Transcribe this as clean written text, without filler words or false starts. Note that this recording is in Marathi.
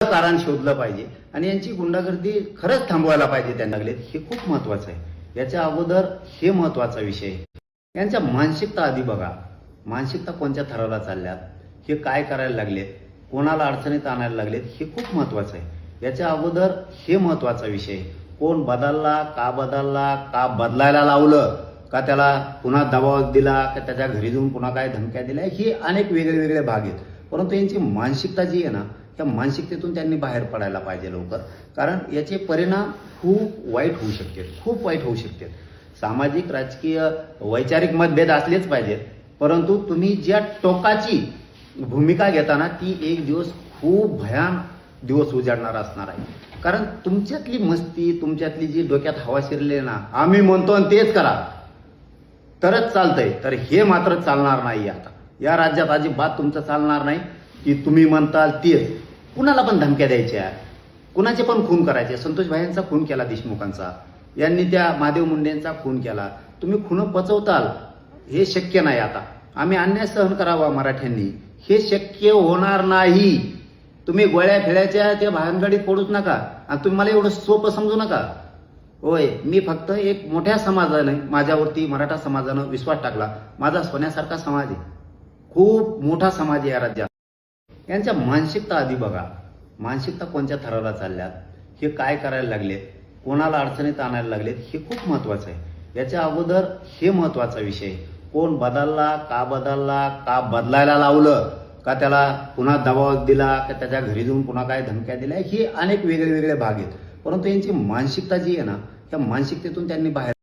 कारण शोधलं पाहिजे आणि यांची गुंडागर्दी खरंच थांबवायला पाहिजे. त्यांना लागले हे खूप महत्वाचं आहे. याच्या अगोदर हे महत्वाचा विषय आहे. यांच्या मानसिकता आधी बघा. मानसिकता कोणत्या थराला चालल्यात, हे काय करायला लागलेत, कोणाला अडचणीत आणायला लागलेत, हे खूप महत्वाचं आहे. याच्या अगोदर हे महत्वाचा विषय आहे. कोण बदलला, का बदलायला लावलं, का त्याला पुन्हा दबाव दिला, का त्याच्या घरी जाऊन पुन्हा काय धमक्या दिल्या, हे अनेक वेगळे भाग आहेत. परंतु यांची मानसिकता जी आहे ना, त्या मानसिकतेतून त्यांनी बाहेर पडायला पाहिजे लवकर. कारण याचे परिणाम खूप वाईट होऊ शकतात. सामाजिक, राजकीय, वैचारिक मतभेद असलेच पाहिजेत, परंतु तुम्ही ज्या टोकाची भूमिका घेताना ती एक दिवस खूप भयान दिवस उजाडणार असणार आहे. कारण तुमच्यातली मस्ती, तुमच्यातली जी डोक्यात हवा शिरली ना, आम्ही म्हणतो आणि तेच करा तरच चालतंय, तर हे मात्र चालणार नाही. आता या राज्यात अजिबात तुमचं चालणार नाही की तुम्ही म्हणताल तेच. कुणाला पण धमक्या द्यायच्या, कुणाचे पण खून करायचे. संतोष भाईंचा खून केला देशमुखांचा, यांनी त्या महादेव मुंडेंचा खून केला. तुम्ही खून पचवताल, हे शक्य नाही. आता आम्ही अन्याय सहन करावा मराठ्यांनी, हे शक्य होणार नाही. तुम्ही गोळ्या फिळ्याच्या त्या भानगडीत पडूच नका आणि तुम्ही मला एवढं सोपं समजू नका. होय, मी फक्त एक मोठ्या समाजाने माझ्यावरती, मराठा समाजानं विश्वास टाकला. माझा सोन्यासारखा समाज आहे, खूप मोठा समाज आहे या राज्यात. यांच्या मानसिकता आधी बघा. मानसिकता कोणत्या थराला चालल्यात, हे काय करायला लागलेत, कोणाला अडचणीत आणायला लागलेत, हे खूप महत्वाचं आहे. याच्या अगोदर हे महत्वाचा विषय आहे. कोण बदलला, का बदलायला लावलं, का त्याला पुन्हा दबाव दिला, का त्याच्या घरी जाऊन पुन्हा काय धमक्या दिल्या, हे अनेक वेगळे भाग आहेत. परंतु यांची मानसिकता जी आहे ना, त्या मानसिकतेतून त्यांनी बाहेर